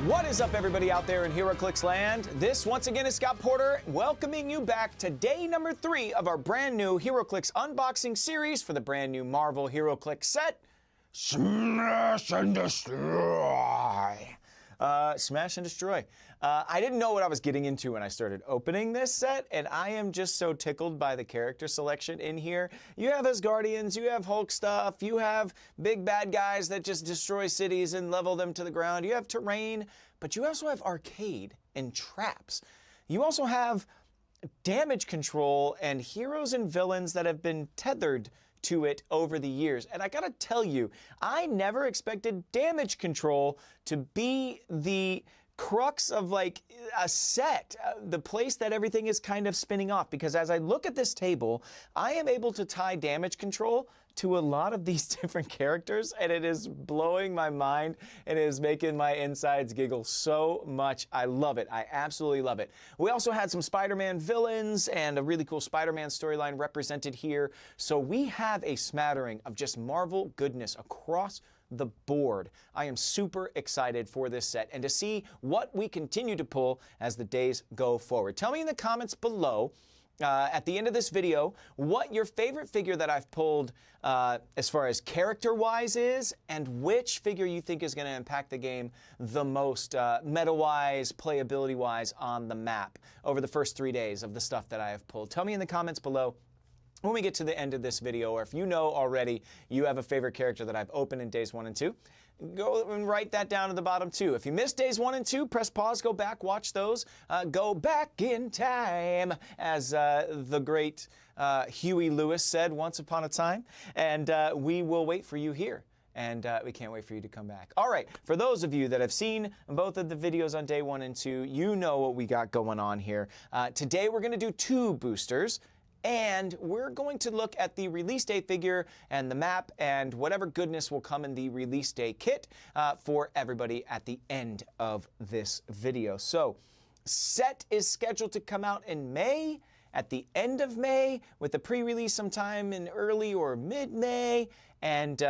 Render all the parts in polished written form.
What is up, everybody out there in HeroClix land? This, once again, is Scott Porter, welcoming you back to day number 3 of our brand new HeroClix unboxing series for the brand new Marvel HeroClix set, Smash and Destroy. Smash and Destroy. I didn't know what I was getting into when I started opening this set, and I am just so tickled by the character selection in here. You have Asgardians, you have Hulk stuff, you have big bad guys that just destroy cities and level them to the ground, you have terrain, but you also have arcade and traps. You also have damage control and heroes and villains that have been tethered to it over the years. And I gotta tell you, I never expected damage control to be the crux of like a set, the place that everything is kind of spinning off, because as I look at this table, I am able to tie damage control to a lot of these different characters, and it is blowing my mind and it is making my insides giggle so much. I love it. I absolutely love it. We also had some Spider-Man villains and a really cool Spider-Man storyline represented here. So we have a smattering of just Marvel goodness across the board. I am super excited for this set and to see what we continue to pull as the days go forward. Tell me in the comments below at the end of this video what your favorite figure that I've pulled as far as character-wise is, and which figure you think is going to impact the game the most meta-wise, playability-wise on the map over the first 3 days of the stuff that I have pulled. Tell me in the comments below when we get to the end of this video, or if you know already you have a favorite character that I've opened in days 1 and 2, go and write that down at the bottom too. If you missed days 1 and 2, press pause, go back, watch those. Go back in time, as the great Huey Lewis said once upon a time. And we will wait for you here. And we can't wait for you to come back. All right, for those of you that have seen both of the videos on day 1 and 2, you know what we got going on here. Today we're going to do 2 boosters. And we're going to look at the release day figure and the map and whatever goodness will come in the release day kit for everybody at the end of this video. So, set is scheduled to come out in May, at the end of May, with a pre-release sometime in early or mid-May. And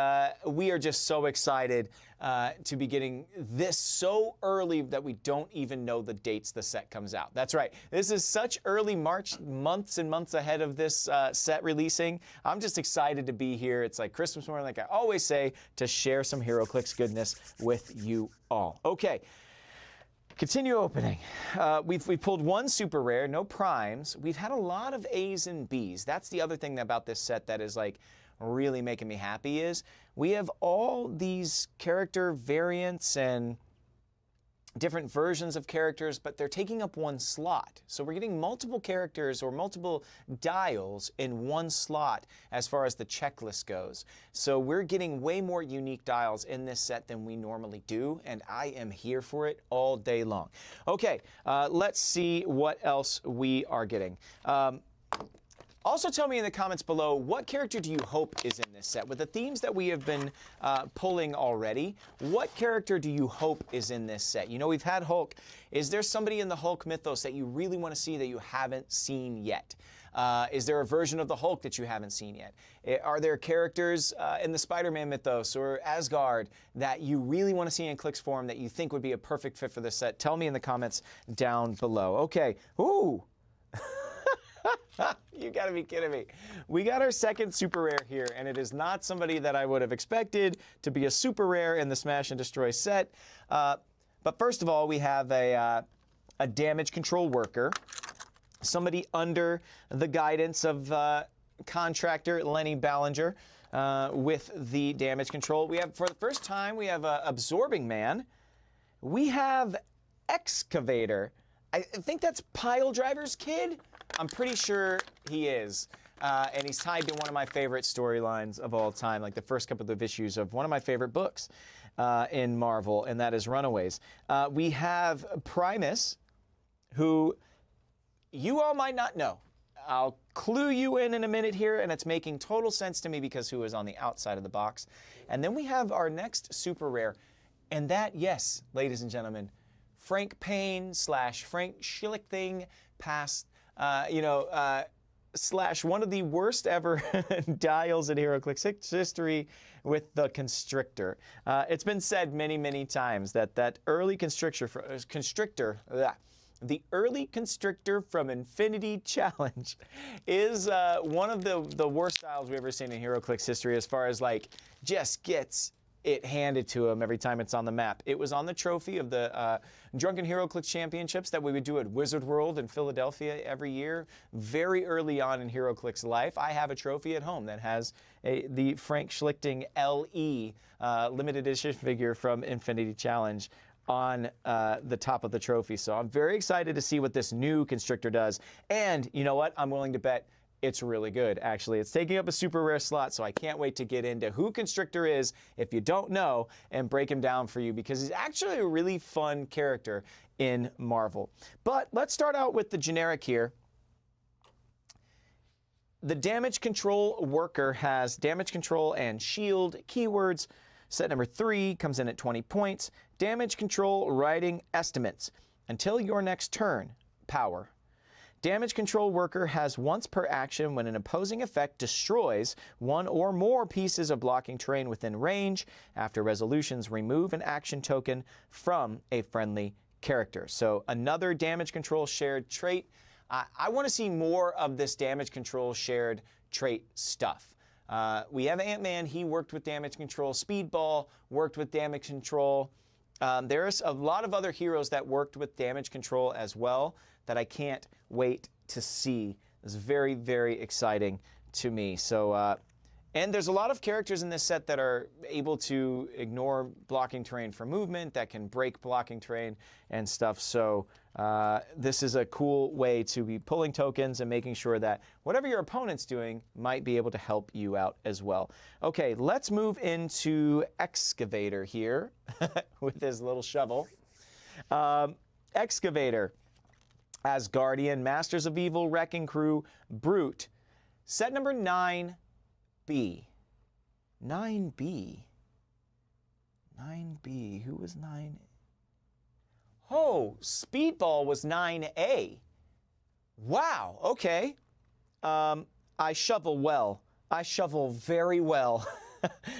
we are just so excited to be getting this so early that we don't even know the dates the set comes out. That's right. This is such early March, months and months ahead of this set releasing. I'm just excited to be here. It's like Christmas morning, like I always say, to share some HeroClix goodness with you all. Okay. Continue opening. We've pulled 1 super rare, no primes. We've had a lot of A's and B's. That's the other thing about this set that is like really making me happy is we have all these character variants and different versions of characters, but they're taking up 1 slot. So we're getting multiple characters or multiple dials in 1 slot as far as the checklist goes. So we're getting way more unique dials in this set than we normally do, and I am here for it all day long. Okay, let's see what else we are getting. Also tell me in the comments below, what character do you hope is in this set? With the themes that we have been pulling already, what character do you hope is in this set? You know, we've had Hulk. Is there somebody in the Hulk mythos that you really want to see that you haven't seen yet? Is there a version of the Hulk that you haven't seen yet? Are there characters in the Spider-Man mythos or Asgard that you really want to see in Clix form that you think would be a perfect fit for this set? Tell me in the comments down below. Okay. Ooh. You gotta be kidding me. We got our second super rare here, and it is not somebody that I would have expected to be a super rare in the Smash and Destroy set. But first of all, we have a damage control worker, somebody under the guidance of contractor Lenny Ballinger with the damage control. We have, for the first time, we have Absorbing Man. We have Excavator. I think that's Pile Driver's kid. I'm pretty sure he is. And he's tied to one of my favorite storylines of all time, like the first couple of issues of one of my favorite books in Marvel, and that is Runaways. We have Primus, who you all might not know. I'll clue you in a minute here, and it's making total sense to me because who is on the outside of the box. And then we have our next super rare, and that, yes, ladies and gentlemen, Frank Payne / Frank Schilling thing past, slash one of the worst ever dials in HeroClix history with the Constrictor. It's been said many, many times that early the early Constrictor from Infinity Challenge is one of the worst styles we've ever seen in HeroClix history, as far as like just gets it handed to him every time it's on the map. It was on the trophy of the Drunken HeroClix Championships that we would do at Wizard World in Philadelphia every year, very early on in HeroClix life. I have a trophy at home that has the Frank Schlichting LE limited edition figure from Infinity Challenge on the top of the trophy. So I'm very excited to see what this new Constrictor does. And you know what? I'm willing to bet it's really good, actually. It's taking up a super rare slot, so I can't wait to get into who Constrictor is, if you don't know, and break him down for you, because he's actually a really fun character in Marvel. But let's start out with the generic here. The damage control worker has damage control and shield keywords. Set number 3 comes in at 20 points. Damage control writing estimates. Until your next turn, power. Damage control worker has once per action when an opposing effect destroys one or more pieces of blocking terrain within range. After resolutions, remove an action token from a friendly character. So another damage control shared trait. I want to see more of this damage control shared trait stuff. We have Ant-Man. He worked with damage control. Speedball worked with damage control. There's a lot of other heroes that worked with damage control as well that I can't wait to see. It's very, very exciting to me. So, and there's a lot of characters in this set that are able to ignore blocking terrain for movement, that can break blocking terrain and stuff. So this is a cool way to be pulling tokens and making sure that whatever your opponent's doing might be able to help you out as well. Okay, let's move into Excavator here with his little shovel. Excavator, Asgardian, Masters of Evil, Wrecking Crew, Brute. Set number 9B. 9B. 9B. Who was 9? Oh, Speedball was 9A. Wow, okay. I shovel well. I shovel very well.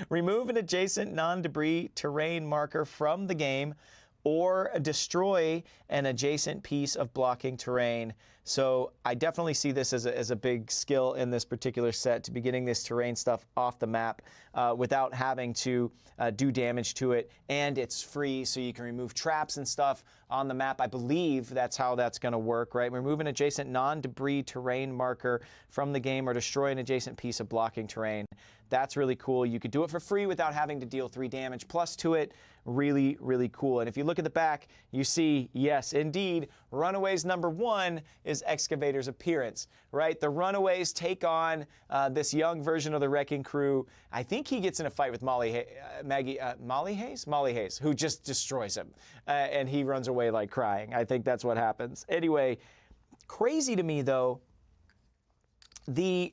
Remove an adjacent non-debris terrain marker from the game or destroy an adjacent piece of blocking terrain. So I definitely see this as a big skill in this particular set, to be getting this terrain stuff off the map without having to do damage to it. And it's free, so you can remove traps and stuff on the map. I believe that's how that's going to work, right? Remove an adjacent non-debris terrain marker from the game or destroy an adjacent piece of blocking terrain. That's really cool. You could do it for free without having to deal 3 damage plus to it. Really, really cool. And if you look at the back, you see, yes, indeed, Runaways number 1 is Excavator's appearance, right? The Runaways take on this young version of the Wrecking Crew. I think he gets in a fight with Molly Hayes, who just destroys him. And he runs away like crying. I think that's what happens. Anyway, crazy to me, though, the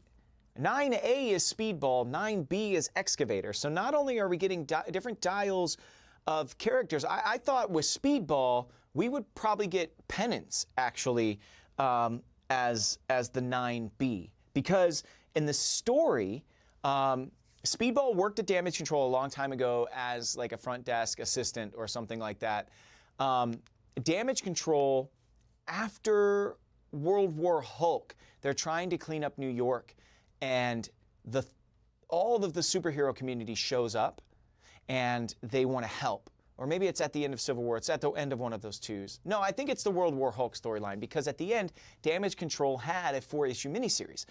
9A is Speedball, 9B is Excavator. So not only are we getting different dials of characters, I thought with Speedball, we would probably get Penance, actually, as the 9B. Because in the story, Speedball worked at Damage Control a long time ago as like a front desk assistant or something like that. Damage Control, after World War Hulk, they're trying to clean up New York. And all of the superhero community shows up, and they want to help. Or maybe it's at the end of Civil War. It's at the end of one of those twos. No, I think it's the World War Hulk storyline, because at the end, Damage Control had a 4-issue miniseries.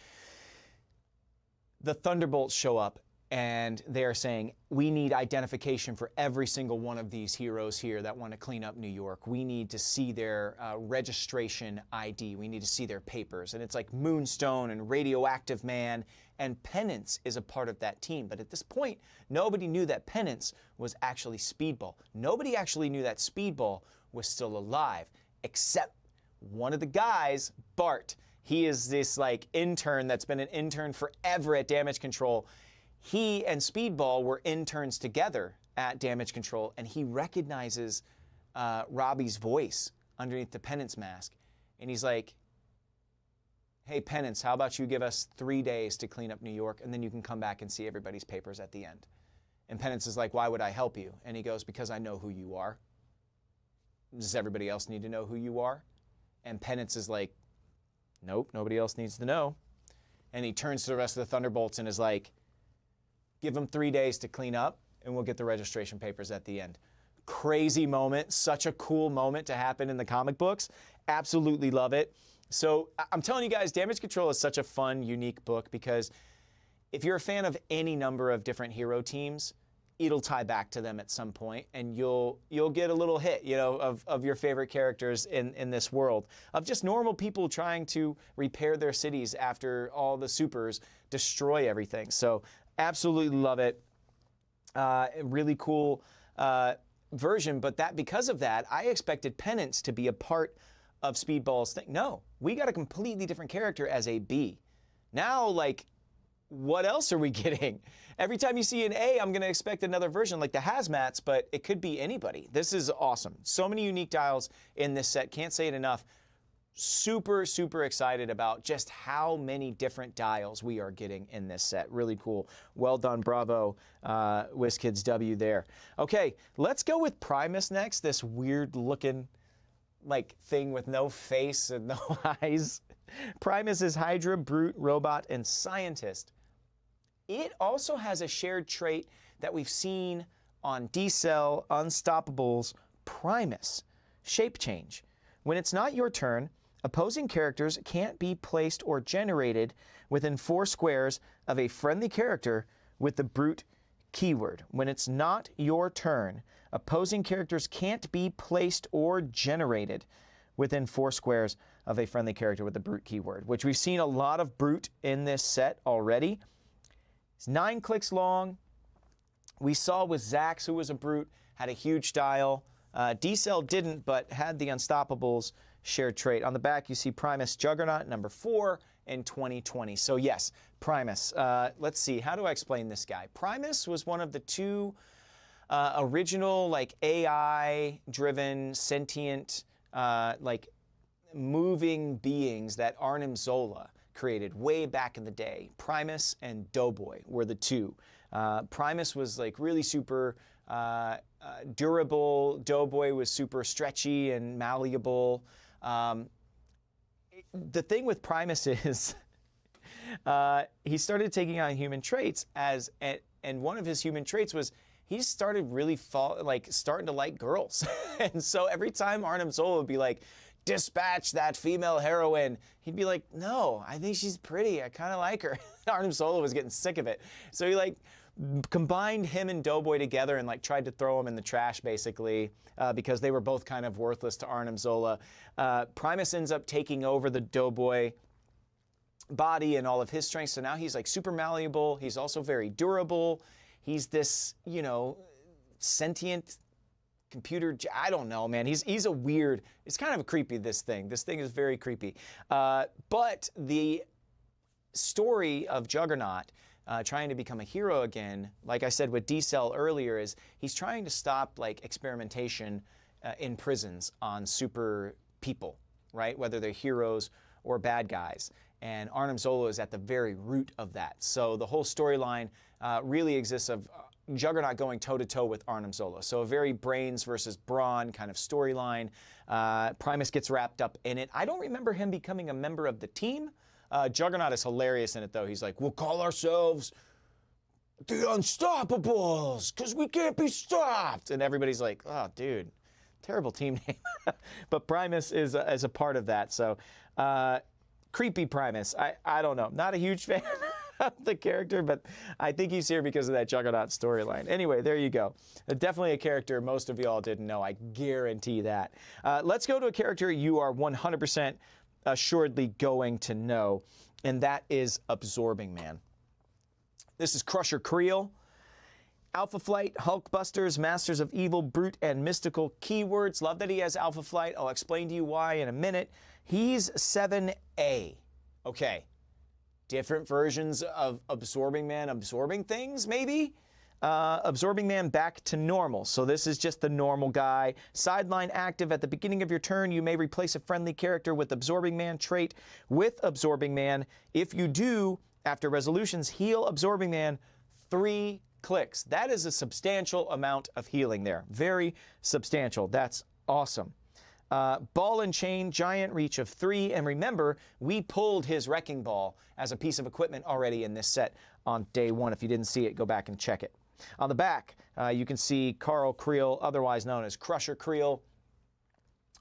The Thunderbolts show up, and they are saying, we need identification for every single one of these heroes here that want to clean up New York. We need to see their registration ID. We need to see their papers. And it's like Moonstone and Radioactive Man, and Penance is a part of that team. But at this point, nobody knew that Penance was actually Speedball. Nobody actually knew that Speedball was still alive, except one of the guys, Bart. He is this like intern that's been an intern forever at Damage Control. He and Speedball were interns together at Damage Control, and he recognizes Robbie's voice underneath the Penance mask. And he's like, hey, Penance, how about you give us 3 days to clean up New York, and then you can come back and see everybody's papers at the end. And Penance is like, why would I help you? And he goes, because I know who you are. Does everybody else need to know who you are? And Penance is like, nope, nobody else needs to know. And he turns to the rest of the Thunderbolts and is like, give them 3 days to clean up, and we'll get the registration papers at the end. Crazy moment, such a cool moment to happen in the comic books. Absolutely love it. So I'm telling you guys, Damage Control is such a fun, unique book because if you're a fan of any number of different hero teams, it'll tie back to them at some point, and you'll get a little hit, you know, of your favorite characters in this world, of just normal people trying to repair their cities after all the supers destroy everything. So absolutely love it. Really cool version, but because of that, I expected Penance to be a part of Speedball's thing. No, we got a completely different character as a B. Now, like, what else are we getting? Every time you see an A, I'm going to expect another version like the Hazmats, but it could be anybody. This is awesome. So many unique dials in this set. Can't say it enough. Super, super excited about just how many different dials we are getting in this set. Really cool. Well done. Bravo. WizKids W there. Okay, let's go with Primus next. This weird looking like thing with no face and no eyes. Primus is Hydra, Brute, Robot, and Scientist. It also has a shared trait that we've seen on D-Cell, Unstoppables, Primus. Shape change. When it's not your turn, opposing characters can't be placed or generated within 4 squares of a friendly character with the Brute keyword. When it's not your turn, opposing characters can't be placed or generated within 4 squares of a friendly character with the Brute keyword, which we've seen a lot of Brute in this set already. It's 9 clicks long. We saw with Zax, who was a Brute, had a huge dial. D-Cell didn't, but had the Unstoppables shared trait. On the back, you see Primus Juggernaut, number 4 in 2020. So yes, Primus. Let's see, how do I explain this guy? Primus was one of the 2 original, like, AI-driven, sentient, like, moving beings that Arnim Zola created way back in the day. Primus and Doughboy were the 2. Primus was like really super durable. Doughboy was super stretchy and malleable. The thing with Primus is he started taking on human traits and one of his human traits was he started really starting to like girls. And so every time Arnim Zola would be like, dispatch that female heroine, he'd be like, no, I think she's pretty. I kind of like her. Arnim Zola was getting sick of it. So he like combined him and Doughboy together and like tried to throw him in the trash basically because they were both kind of worthless to Arnim Zola. Primus ends up taking over the Doughboy body and all of his strengths. So now he's like super malleable. He's also very durable. He's this, you know, sentient computer, I don't know, man. He's a weird, it's kind of creepy, this thing. This thing is very creepy. But the story of Juggernaut trying to become a hero again, like I said with D-Cell earlier, is he's trying to stop like experimentation in prisons on super people, right? Whether they're heroes or bad guys. And Arnim Zola is at the very root of that. So the whole storyline really exists of Juggernaut going toe-to-toe with Arnim Zola. So a very brains versus brawn kind of storyline. Primus gets wrapped up in it. I don't remember him becoming a member of the team. Juggernaut is hilarious in it, though. He's like, we'll call ourselves the Unstoppables, because we can't be stopped. And everybody's like, oh, dude, terrible team name. But Primus is a part of that. So creepy Primus. I don't know. Not a huge fan of the character, but I think he's here because of that Juggernaut storyline. Anyway, there you go. Definitely a character most of y'all didn't know. I guarantee that. Let's go to a character you are 100% assuredly going to know, and that is Absorbing Man. This is Crusher Creel. Alpha Flight, Hulkbusters, Masters of Evil, Brute, and Mystical keywords. Love that he has Alpha Flight. I'll explain to you why in a minute. He's 7A. Okay. Different versions of Absorbing Man absorbing things, maybe? Absorbing Man back to normal. So this is just the normal guy. Sideline active. At the beginning of your turn, you may replace a friendly character with Absorbing Man trait with Absorbing Man. If you do, after resolutions, heal Absorbing Man 3 clicks. That is a substantial amount of healing there. Very substantial. That's awesome. Ball and chain, giant reach of 3. And remember, we pulled his wrecking ball as a piece of equipment already in this set on day 1. If you didn't see it, go back and check it. On the back, you can see Carl Creel, otherwise known as Crusher Creel.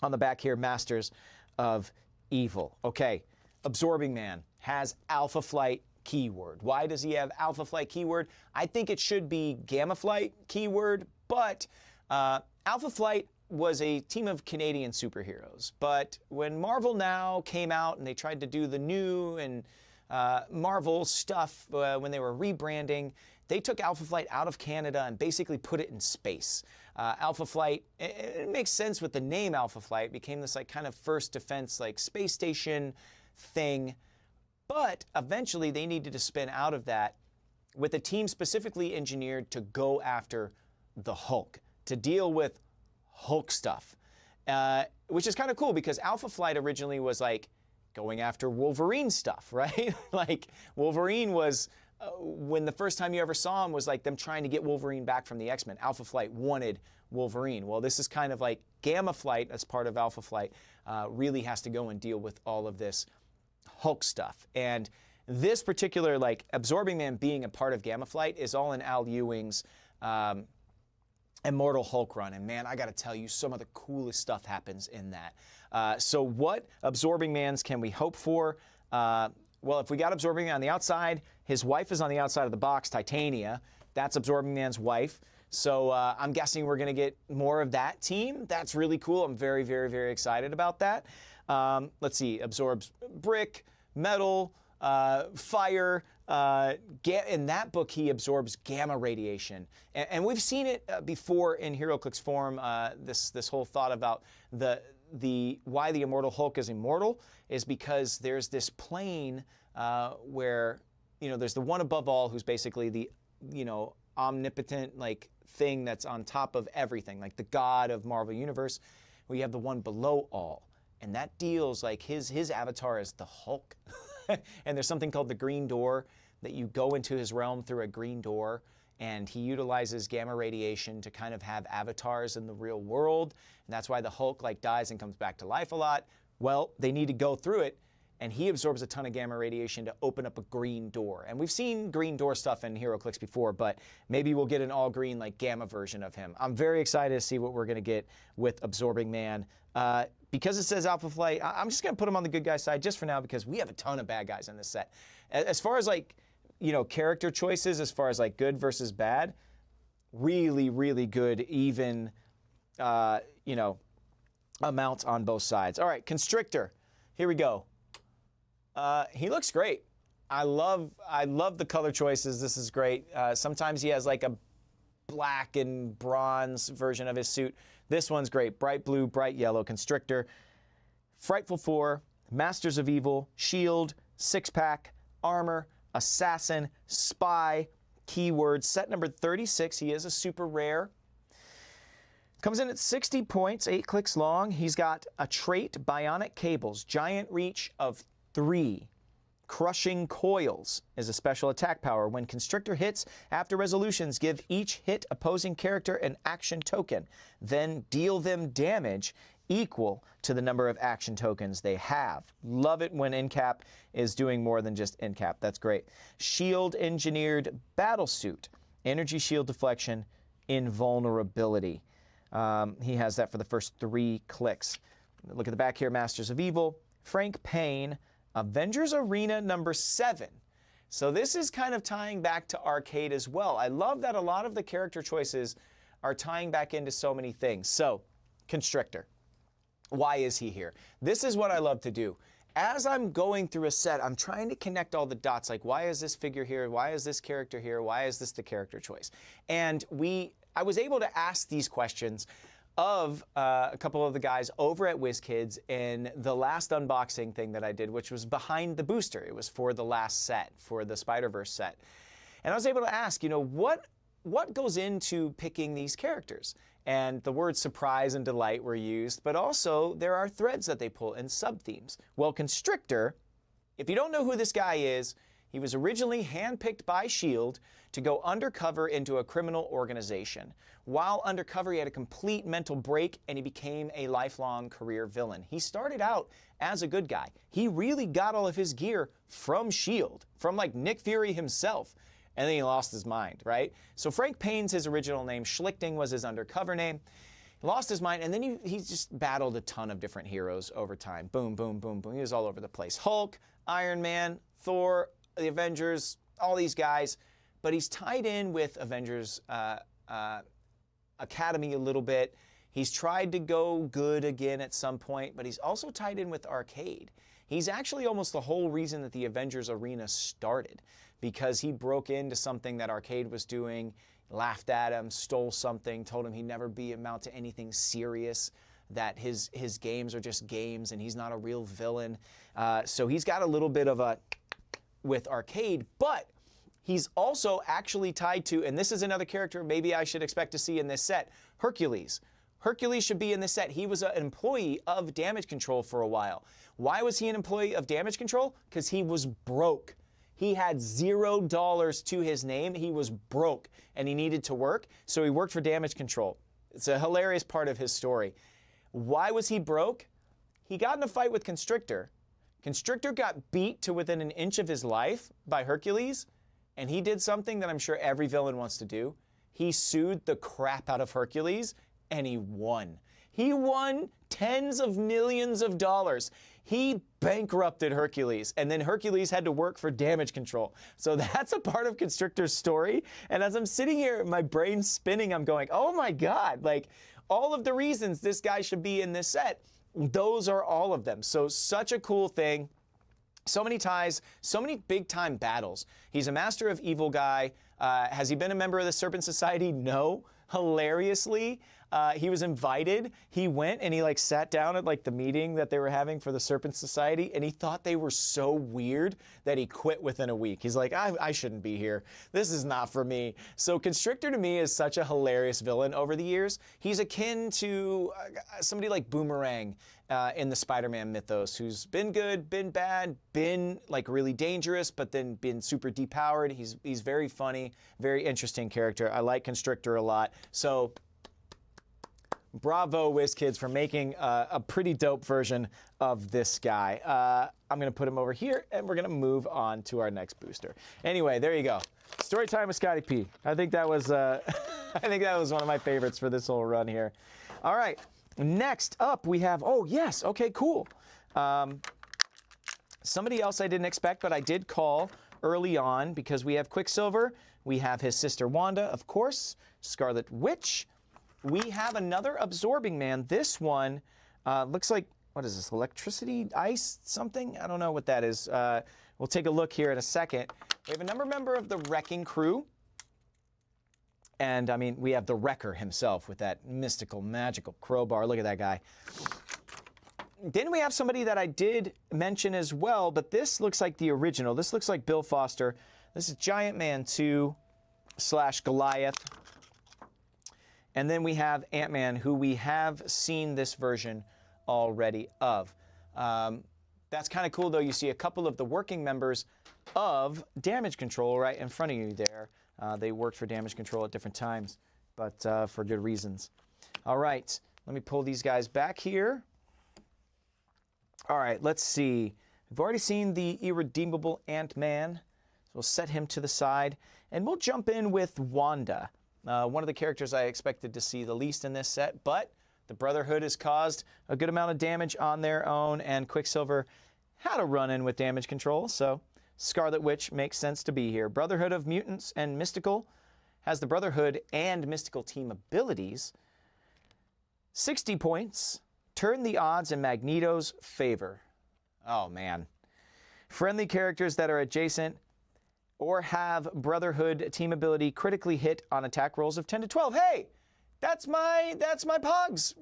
On the back here, Masters of Evil. Okay, Absorbing Man has Alpha Flight keyword. Why does he have Alpha Flight keyword? I think it should be Gamma Flight keyword, but Alpha Flight was a team of Canadian superheroes. But when Marvel Now came out and they tried to do the new and Marvel stuff when they were rebranding, they took Alpha Flight out of Canada and basically put it in space. Alpha Flight, it makes sense with the name Alpha Flight, became this like kind of first defense like space station thing. But eventually they needed to spin out of that with a team specifically engineered to go after the Hulk, to deal with Hulk stuff, which is kind of cool because Alpha Flight originally was like going after Wolverine stuff, right? Like Wolverine was, when the first time you ever saw him was like them trying to get Wolverine back from the X-Men. Alpha Flight wanted Wolverine. Well, this is kind of like Gamma Flight as part of Alpha Flight really has to go and deal with all of this Hulk stuff. And this particular like Absorbing Man being a part of Gamma Flight is all in Al Ewing's Immortal Hulk run. And man, I got to tell you, some of the coolest stuff happens in that. So what Absorbing Mans can we hope for? Well, if we got Absorbing Man on the outside, his wife is on the outside of the box, Titania. That's Absorbing Man's wife. So I'm guessing we're going to get more of that team. That's really cool. I'm very, very, very excited about that. Let's see, absorbs brick, metal, fire. In that book, he absorbs gamma radiation. And we've seen it before in HeroClix form, this whole thought about why the Immortal Hulk is immortal is because there's this plane where, there's the one above all who's basically the, omnipotent like thing that's on top of everything, like the god of Marvel Universe. We have the one below all. And that deals like his avatar is the Hulk. And there's something called the Green Door that you go into his realm through a green door. And he utilizes gamma radiation to kind of have avatars in the real world. And that's why the Hulk like dies and comes back to life a lot. Well, they need to go through it. And he absorbs a ton of gamma radiation to open up a green door. And we've seen green door stuff in HeroClix before, but maybe we'll get an all green like gamma version of him. I'm very excited to see what we're going to get with Absorbing Man. Because it says Alpha Flight, I'm just going to put him on the good guy side just for now because we have a ton of bad guys in this set. As far as like, character choices, as far as like good versus bad, really, really good, even, amounts on both sides. All right, Constrictor. Here we go. He looks great. I love the color choices. This is great. Sometimes he has like a black and bronze version of his suit. This one's great. Bright blue, bright yellow, Constrictor. Frightful 4, Masters of Evil, Shield, 6-pack, Armor, Assassin, Spy, Keyword. Set number 36. He is a super rare. Comes in at 60 points, 8 clicks long. He's got a trait, Bionic Cables, giant reach of 3. Crushing Coils is a special attack power. When Constrictor hits, after resolutions, give each hit opposing character an action token. Then deal them damage equal to the number of action tokens they have. Love it when Incap is doing more than just Incap. That's great. Shield Engineered Battlesuit. Energy shield deflection, invulnerability. He has that for the first 3 clicks. Look at the back here, Masters of Evil. Frank Payne. Avengers Arena number 7. So this is kind of tying back to arcade as well. I love that a lot of the character choices are tying back into so many things. So, Constrictor. Why is he here? This is what I love to do. As I'm going through a set, I'm trying to connect all the dots. Like, why is this figure here? Why is this character here? Why is this the character choice? And I was able to ask these questions of a couple of the guys over at WizKids in the last unboxing thing that I did, which was behind the booster. It was for the last set, for the Spider-Verse set. And I was able to ask, what what goes into picking these characters? And the words surprise and delight were used, but also there are threads that they pull and sub-themes. Well, Constrictor, if you don't know who this guy is, he was originally handpicked by S.H.I.E.L.D. to go undercover into a criminal organization. While undercover, he had a complete mental break and he became a lifelong career villain. He started out as a good guy. He really got all of his gear from S.H.I.E.L.D., from like Nick Fury himself. And then he lost his mind, right? So Frank Payne's his original name. Schlichting was his undercover name. He lost his mind, and then he just battled a ton of different heroes over time. Boom, boom, boom, boom. He was all over the place. Hulk, Iron Man, Thor, the Avengers, all these guys. But he's tied in with Avengers Academy a little bit. He's tried to go good again at some point, but he's also tied in with Arcade. He's actually almost the whole reason that the Avengers Arena started, because he broke into something that Arcade was doing, laughed at him, stole something, told him he'd never amount to anything serious, that his games are just games and he's not a real villain. So he's got a little bit of a with Arcade, but he's also actually tied to, and this is another character maybe I should expect to see in this set, Hercules. Hercules should be in this set. He was an employee of Damage Control for a while. Why was he an employee of Damage Control? Because he was broke. He had $0 to his name. He was broke and he needed to work, so he worked for Damage Control. It's a hilarious part of his story. Why was he broke? He got in a fight with Constrictor. Constrictor got beat to within an inch of his life by Hercules, and he did something that I'm sure every villain wants to do. He sued the crap out of Hercules, and he won. He won tens of millions of dollars. He bankrupted Hercules, and then Hercules had to work for Damage Control. So that's a part of Constrictor's story. And as I'm sitting here, my brain's spinning, I'm going, oh my God, like all of the reasons this guy should be in this set, those are all of them. So such a cool thing. So many ties, so many big time battles. He's a master of evil guy. Has he been a member of the Serpent Society? No. Hilariously, he was invited. He went and he like sat down at like the meeting that they were having for the Serpent Society, and he thought they were so weird that he quit within a week. He's like, I shouldn't be here. This is not for me. So Constrictor to me is such a hilarious villain over the years. He's akin to somebody like Boomerang in the Spider-Man mythos, who's been good, been bad, been like really dangerous, but then been super depowered. He's very funny, very interesting character. I like Constrictor a lot. So bravo, WizKids, for making a pretty dope version of this guy. I'm going to put him over here, and we're going to move on to our next booster. Anyway, there you go. Story time with Scotty P. I think that was I think that was one of my favorites for this whole run here. All right. Next up, we have, oh, yes, okay, cool. Somebody else I didn't expect, but I did call early on because we have Quicksilver. We have his sister Wanda, of course, Scarlet Witch. We have another Absorbing Man. This one looks like, what is this, electricity, ice, something? I don't know what that is. We'll take a look here in a second. We have a member of the Wrecking Crew. And, I mean, we have the Wrecker himself with that mystical, magical crowbar. Look at that guy. Then we have somebody that I did mention as well, but this looks like the original. This looks like Bill Foster. This is Giant Man 2 / Goliath. And then we have Ant-Man, who we have seen this version already of. That's kind of cool, though. You see a couple of the working members of Damage Control right in front of you there. They worked for Damage Control at different times, but for good reasons. All right, let me pull these guys back here. All right, let's see. We've already seen the irredeemable Ant-Man, so we'll set him to the side, and we'll jump in with Wanda. One of the characters I expected to see the least in this set, but the Brotherhood has caused a good amount of damage on their own, and Quicksilver had a run-in with Damage Control, so Scarlet Witch makes sense to be here. Brotherhood of Mutants and Mystical has the Brotherhood and Mystical team abilities. 60 points. Turn the odds in Magneto's favor. Oh, man. Friendly characters that are adjacent or have Brotherhood team ability critically hit on attack rolls of 10 to 12. Hey, that's my Pogs.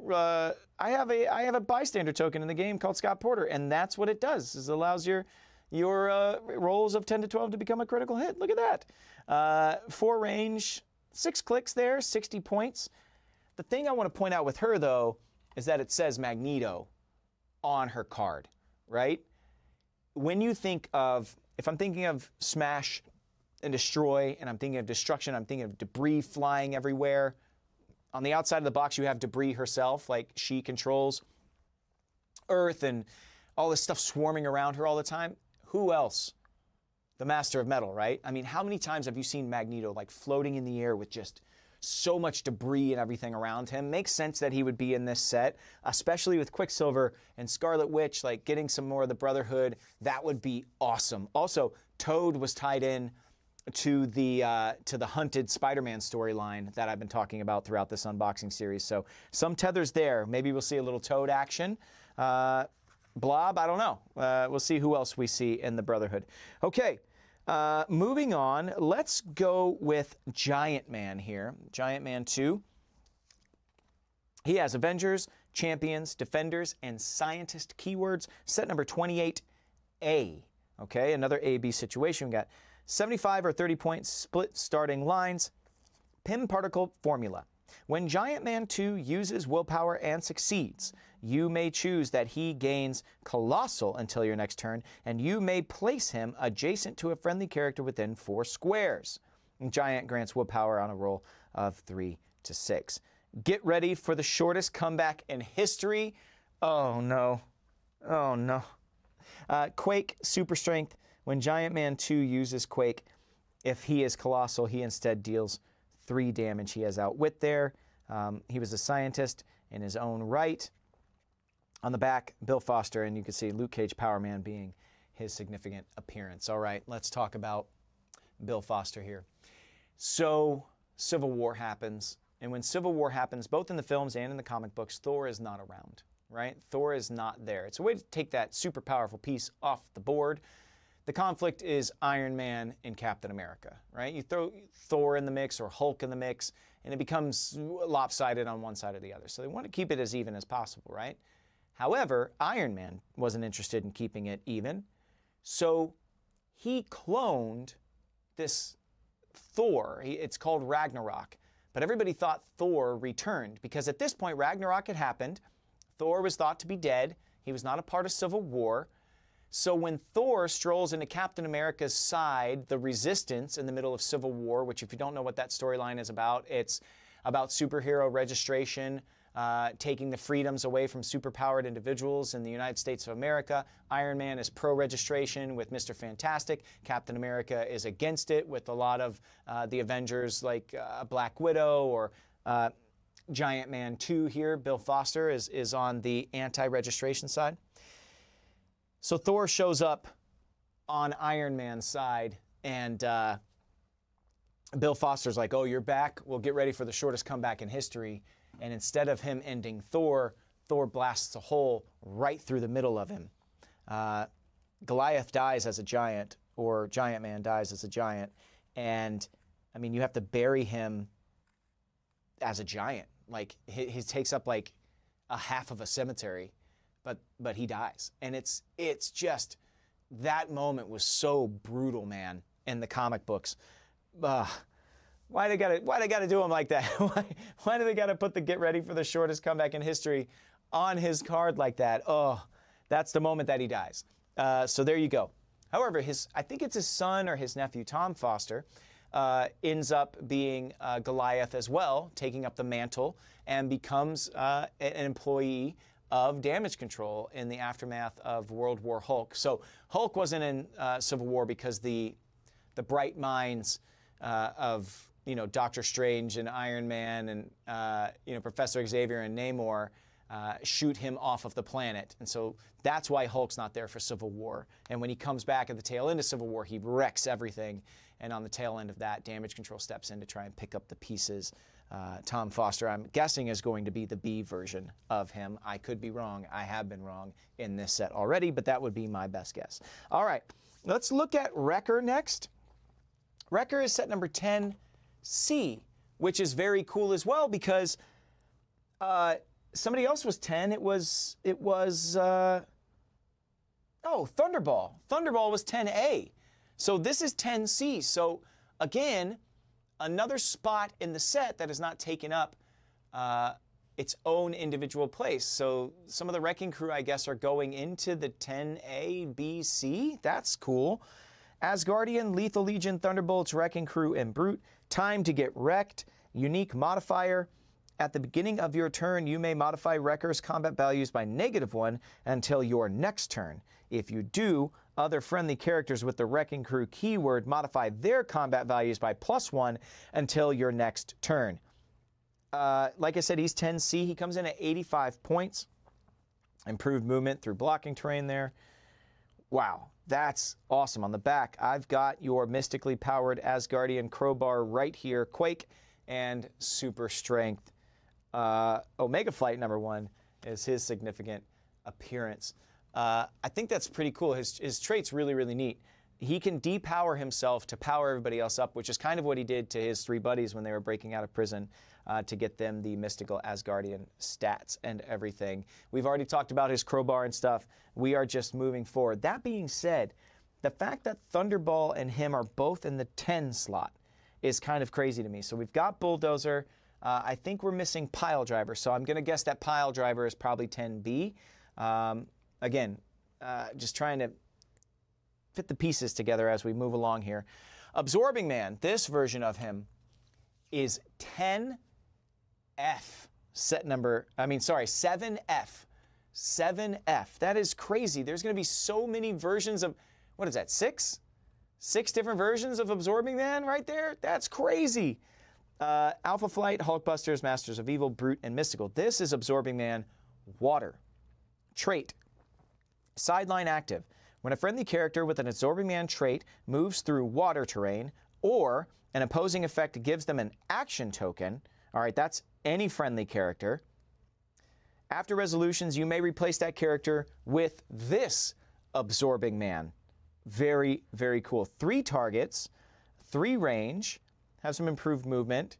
I have a bystander token in the game called Scott Porter, and that's what it does. It allows your rolls of 10 to 12 to become a critical hit. Look at that. 4 range, 6 clicks there, 60 points. The thing I want to point out with her, though, is that it says Magneto on her card, right? When you think of, if I'm thinking of smash and destroy, and I'm thinking of destruction, I'm thinking of debris flying everywhere. On the outside of the box, you have debris herself, like she controls Earth and all this stuff swarming around her all the time. Who else? The Master of Metal, right? I mean, how many times have you seen Magneto like floating in the air with just so much debris and everything around him? Makes sense that he would be in this set, especially with Quicksilver and Scarlet Witch, like getting some more of the Brotherhood. That would be awesome. Also, Toad was tied in to the Hunted Spider-Man storyline that I've been talking about throughout this unboxing series. So some tethers there. Maybe we'll see a little Toad action. Blob, I don't know. We'll see who else we see in the Brotherhood. Okay, moving on. Let's go with Giant Man here. Giant Man 2. He has Avengers, Champions, Defenders, and Scientist keywords. Set number 28A. Okay, another A-B situation. We got 75 or 30 point split starting lines. Pym particle formula. When Giant Man 2 uses willpower and succeeds, you may choose that he gains Colossal until your next turn, and you may place him adjacent to a friendly character within 4 squares. Giant grants willpower on a roll of 3 to 6. Get ready for the shortest comeback in history. Oh no. Oh no. Quake Super Strength. When Giant Man 2 uses Quake, if he is Colossal, he instead deals 3 damage. He has Outwit there. He was a scientist in his own right. On the back, Bill Foster, and you can see Luke Cage Power Man being his significant appearance. All right, let's talk about Bill Foster here. So, Civil War happens, and when Civil War happens, both in the films and in the comic books, Thor is not around, right? Thor is not there. It's a way to take that super powerful piece off the board. The conflict is Iron Man and Captain America, right? You throw Thor in the mix or Hulk in the mix, and it becomes lopsided on one side or the other. So they want to keep it as even as possible, right? However, Iron Man wasn't interested in keeping it even, so he cloned this Thor. It's called Ragnarok, but everybody thought Thor returned because at this point Ragnarok had happened. Thor was thought to be dead. He was not a part of Civil War. So when Thor strolls into Captain America's side, the resistance in the middle of Civil War, which if you don't know what that storyline is about, it's about superhero registration, taking the freedoms away from superpowered individuals in the United States of America. Iron Man is pro-registration with Mr. Fantastic. Captain America is against it with a lot of the Avengers like Black Widow or Giant Man 2 here. Bill Foster is on the anti-registration side. So Thor shows up on Iron Man's side, and Bill Foster's like, oh, you're back? Well, get ready for the shortest comeback in history. And instead of him ending Thor, Thor blasts a hole right through the middle of him. Goliath dies as a giant, or Giant Man dies as a giant. And, I mean, you have to bury him as a giant. Like, he takes up, like, a half of a cemetery. But he dies. And it's just, that moment was so brutal, man, in the comic books. Why they gotta do him like that? Why do they gotta put the get ready for the shortest comeback in history on his card like that? Oh, that's the moment that he dies. So there you go. However, I think it's his son or his nephew, Tom Foster, ends up being Goliath as well, taking up the mantle and becomes an employee of damage control in the aftermath of World War Hulk. So Hulk wasn't in Civil War because the bright minds of Doctor Strange and Iron Man and Professor Xavier and Namor shoot him off of the planet, and so that's why Hulk's not there for Civil War. And when he comes back at the tail end of Civil War, he wrecks everything, and on the tail end of that, damage control steps in to try and pick up the pieces. Tom Foster, I'm guessing, is going to be the B version of him. I could be wrong. I have been wrong in this set already, but that would be my best guess. All right, let's look at Wrecker next. Wrecker is set number 10C, which is very cool as well because somebody else was 10. It was Thunderball. Thunderball was 10A. So this is 10C. So again, another spot in the set that is not taken up its own individual place. So some of the Wrecking Crew, I guess, are going into the 10A, B, C. That's cool. Asgardian, Lethal Legion, Thunderbolts, Wrecking Crew, and Brute. Time to get wrecked. Unique modifier. At the beginning of your turn, you may modify Wrecker's combat values by -1 until your next turn. If you do, other friendly characters with the Wrecking Crew keyword modify their combat values by +1 until your next turn. Like I said, he's 10C. He comes in at 85 points. Improved movement through blocking terrain there. Wow, that's awesome. On the back, I've got your mystically powered Asgardian crowbar right here. Quake and super strength. Omega Flight #1 is his significant appearance. I think that's pretty cool. His trait's really, really neat. He can depower himself to power everybody else up, which is kind of what he did to his 3 buddies when they were breaking out of prison to get them the mystical Asgardian stats and everything. We've already talked about his crowbar and stuff. We are just moving forward. That being said, the fact that Thunderball and him are both in the 10 slot is kind of crazy to me. So we've got Bulldozer. I think we're missing Pile Driver, so I'm going to guess that Pile Driver is probably 10B. Again, just trying to fit the pieces together as we move along here. Absorbing Man, this version of him is 10F. 7F. 7F. That is crazy. There's going to be so many versions of, what is that, 6? 6 different versions of Absorbing Man right there? That's crazy. Alpha Flight, Hulkbusters, Masters of Evil, Brute, and Mystical. This is Absorbing Man Water. Trait. Sideline active. When a friendly character with an Absorbing Man trait moves through water terrain, or an opposing effect gives them an action token, all right, that's any friendly character. After resolutions, you may replace that character with this Absorbing Man. Very, very cool. 3 targets, 3 range, has some improved movement,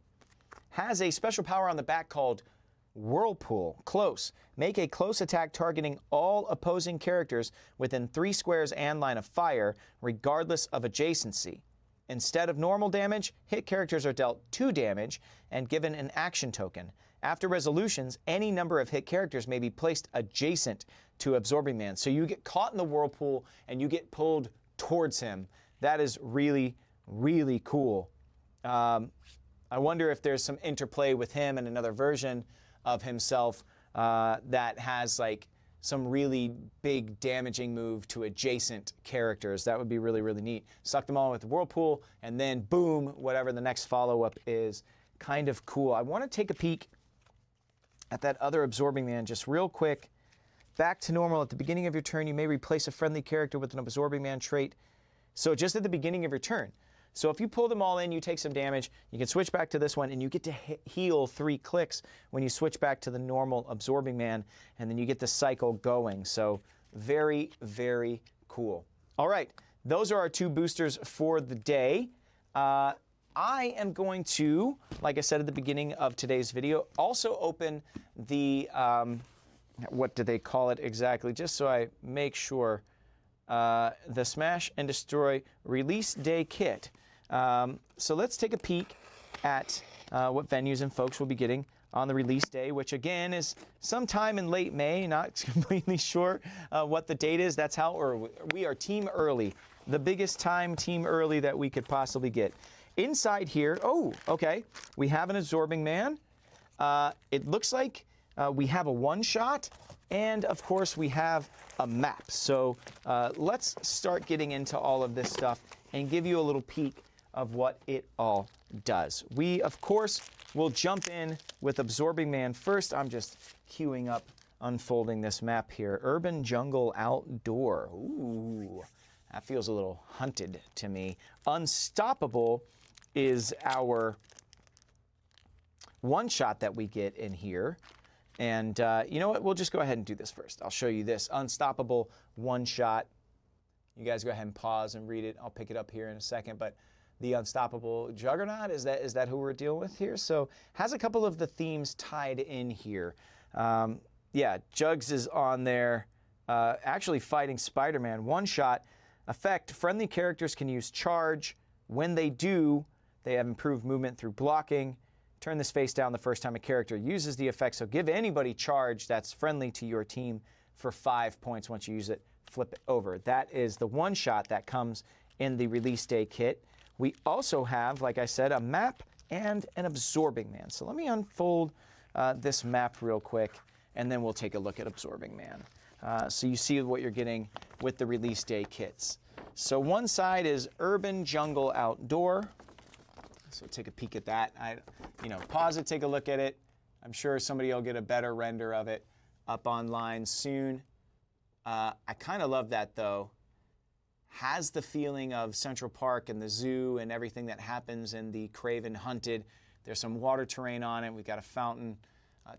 has a special power on the back called Whirlpool. Close. Make a close attack targeting all opposing characters within 3 squares and line of fire, regardless of adjacency. Instead of normal damage, hit characters are dealt 2 damage and given an action token. After resolutions, any number of hit characters may be placed adjacent to Absorbing Man. So you get caught in the whirlpool and you get pulled towards him. That is really, really cool. I wonder if there's some interplay with him and another version of himself that has like some really big damaging move to adjacent characters. That would be really, really neat. Suck them all with the whirlpool, and then boom, whatever the next follow-up is. Kind of cool. I want to take a peek at that other Absorbing Man just real quick. Back to normal. At the beginning of your turn, you may replace a friendly character with an Absorbing Man trait. So just at the beginning of your turn. So if you pull them all in, you take some damage, you can switch back to this one, and you get to heal 3 clicks when you switch back to the normal Absorbing Man, and then you get the cycle going. So very, very cool. All right, those are our 2 boosters for the day. I am going to, like I said at the beginning of today's video, also open the, what do they call it exactly, just so I make sure, the Smash and Destroy Release Day Kit. So let's take a peek at what venues and folks will be getting on the release day, which again is sometime in late May. Not completely sure what the date is. That's how we are team early, the biggest time team early that we could possibly get. Inside here, oh, okay, we have an Absorbing Man. It looks like we have a one-shot, and of course we have a map. So let's start getting into all of this stuff and give you a little peek of what it all does. We, of course, will jump in with Absorbing Man first. I'm just queuing up, unfolding this map here. Urban Jungle Outdoor. Ooh, that feels a little hunted to me. Unstoppable is our one-shot that we get in here. And you know what? We'll just go ahead and do this first. I'll show you this Unstoppable one-shot. You guys go ahead and pause and read it. I'll pick it up here in a second. But the Unstoppable Juggernaut, is that who we're dealing with here? So has a couple of the themes tied in here. Yeah, Jugs is on there. Actually fighting Spider-Man. One-shot effect. Friendly characters can use charge. When they do, They have improved movement through blocking. Turn this face down the first time a character uses the effect, so give anybody charge that's friendly to your team for 5 points. Once you use it, flip it over. That is the one shot that comes in the release day kit. We also have, like I said, a map and an Absorbing Man. So let me unfold this map real quick, and then we'll take a look at Absorbing Man. So you see what you're getting with the release day kits. So one side is Urban Jungle Outdoor. So take a peek at that. Pause it, take a look at it. I'm sure somebody will get a better render of it up online soon. I kind of love that though. Has the feeling of Central Park and the zoo and everything that happens in the Craven Hunted. There's some water terrain on it. We've got a fountain,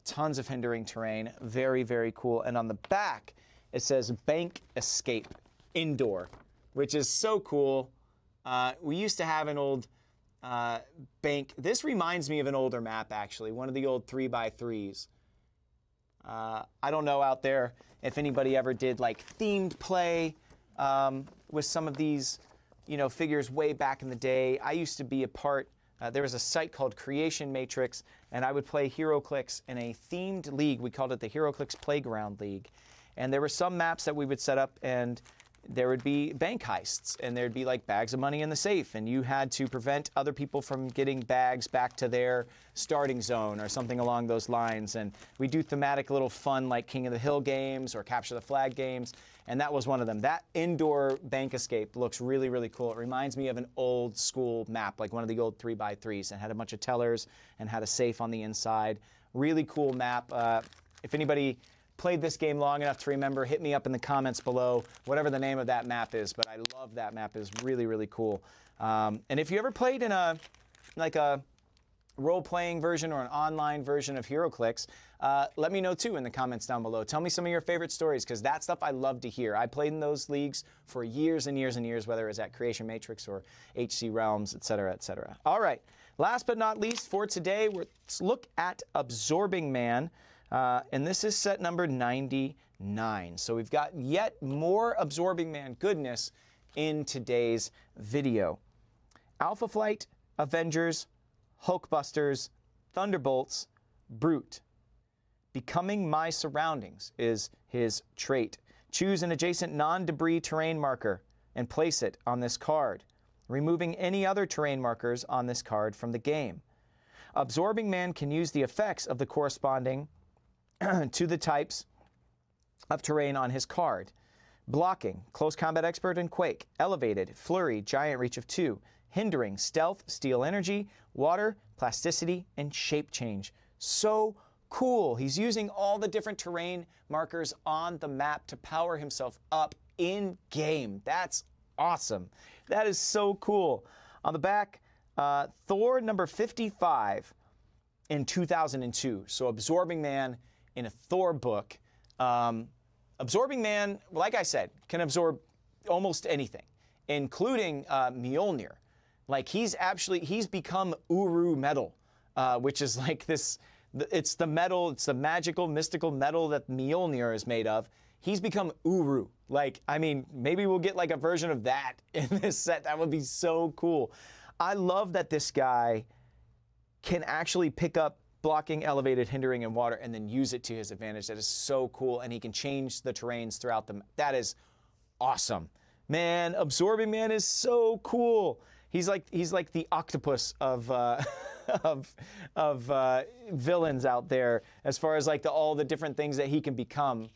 tons of hindering terrain. Very, very cool. And on the back, it says Bank Escape Indoor, which is so cool. We used to have an old bank. This reminds me of an older map, actually, one of the old 3x3s. I don't know out there if anybody ever did like themed play with some of these, figures way back in the day. I used to be a part. There was a site called Creation Matrix, and I would play HeroClix in a themed league. We called it the HeroClix Playground League. And there were some maps that we would set up, and there would be bank heists, and there'd be like bags of money in the safe, and you had to prevent other people from getting bags back to their starting zone or something along those lines. And we do thematic little fun like King of the Hill games or Capture the Flag games, and that was one of them. That indoor bank escape looks really, really cool. It reminds me of an old school map, like one of the old 3x3s, and had a bunch of tellers and had a safe on the inside. Really cool map. If anybody played this game long enough to remember, hit me up in the comments below, whatever the name of that map is, but I love that map. It's really, really cool. And if you ever played in a role-playing version or an online version of HeroClix, let me know too in the comments down below. Tell me some of your favorite stories, because that stuff I love to hear. I played in those leagues for years and years and years, whether it was at Creation Matrix or HC Realms, etc., etc. All right, last but not least for today, let's look at Absorbing Man. And this is set number 99. So we've got yet more Absorbing Man goodness in today's video. Alpha Flight, Avengers, Hulkbusters, Thunderbolts, Brute. Becoming My Surroundings is his trait. Choose an adjacent non-debris terrain marker and place it on this card, removing any other terrain markers on this card from the game. Absorbing Man can use the effects of the corresponding to the types of terrain on his card. Blocking, Close Combat Expert and Quake. Elevated, Flurry, Giant Reach of 2. Hindering, Stealth, Steel Energy, Water, Plasticity, and Shape Change. So cool. He's using all the different terrain markers on the map to power himself up in game. That's awesome. That is so cool. On the back, Thor number 55 in 2002. So Absorbing Man in a Thor book. Absorbing Man, like I said, can absorb almost anything, including Mjolnir. Like he's become Uru metal, which is like this, it's the metal, it's the magical, mystical metal that Mjolnir is made of. He's become Uru. Like, I mean, maybe we'll get like a version of that in this set. That would be so cool. I love that this guy can actually pick up blocking, elevated, hindering, and water, and then use it to his advantage. That is so cool, and he can change the terrains throughout them. That is awesome. Man, Absorbing Man is so cool. He's like the octopus of villains out there, as far as like all the different things that he can become.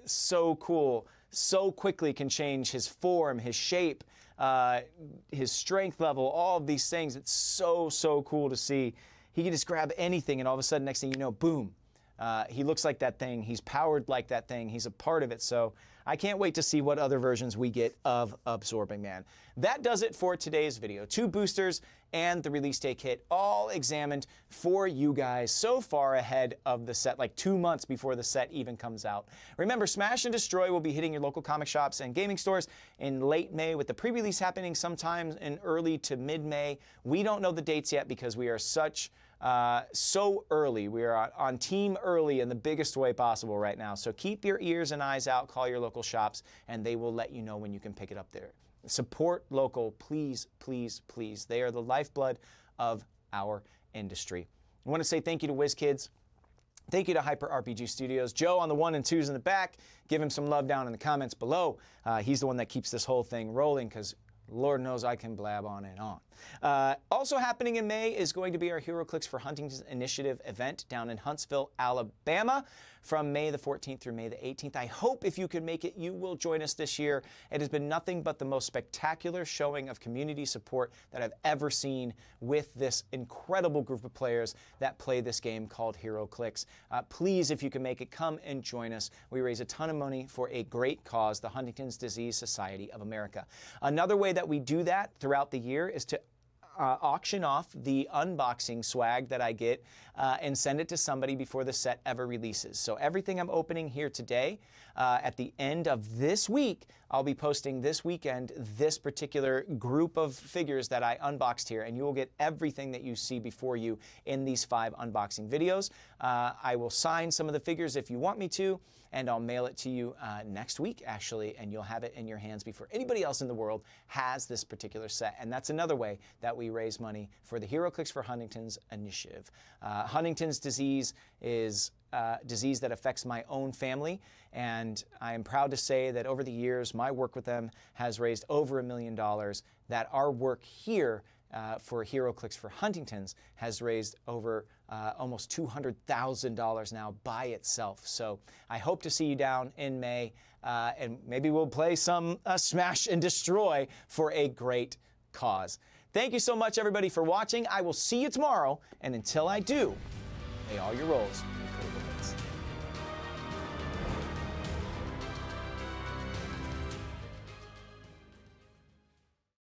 So cool. So quickly can change his form, his shape, his strength level, all of these things. It's so, so cool to see. He can just grab anything, and all of a sudden, next thing you know, boom. He looks like that thing. He's powered like that thing. He's a part of it. So I can't wait to see what other versions we get of Absorbing Man. That does it for today's video. 2 boosters and the release day kit all examined for you guys so far ahead of the set, like 2 months before the set even comes out. Remember, Smash and Destroy will be hitting your local comic shops and gaming stores in late May, with the pre-release happening sometime in early to mid-May. We don't know the dates yet because we are so early. We are on team early in the biggest way possible right now. So keep your ears and eyes out, call your local shops, and they will let you know when you can pick it up there. Support local, please, please, please. They are the lifeblood of our industry. I want to say thank you to WizKids. Thank you to HyperRPG Studios. Joe on the 1 and 2s in the back. Give him some love down in the comments below. He's the one that keeps this whole thing rolling because Lord knows I can blab on and on. Also happening in May is going to be our HeroClix for Huntington's Initiative event down in Huntsville, Alabama from May the 14th through May the 18th. I hope if you can make it, you will join us this year. It has been nothing but the most spectacular showing of community support that I've ever seen with this incredible group of players that play this game called HeroClix. Please, if you can make it, come and join us. We raise a ton of money for a great cause, the Huntington's Disease Society of America. Another way that we do that throughout the year is to auction off the unboxing swag that I get and send it to somebody before the set ever releases. So everything I'm opening here today, at the end of this week, I'll be posting this weekend this particular group of figures that I unboxed here, and you will get everything that you see before you in these 5 unboxing videos. I will sign some of the figures if you want me to, and I'll mail it to you next week, actually, and you'll have it in your hands before anybody else in the world has this particular set. And that's another way that we raise money for the HeroClix for Huntington's initiative. Huntington's disease is a disease that affects my own family, and I am proud to say that over the years, my work with them has raised over $1 million, that our work here for HeroClix for Huntington's has raised over almost $200,000 now by itself. So I hope to see you down in May, and maybe we'll play some Smash and Destroy for a great cause. Thank you so much, everybody, for watching. I will see you tomorrow, and until I do, may all your rolls be critical hits.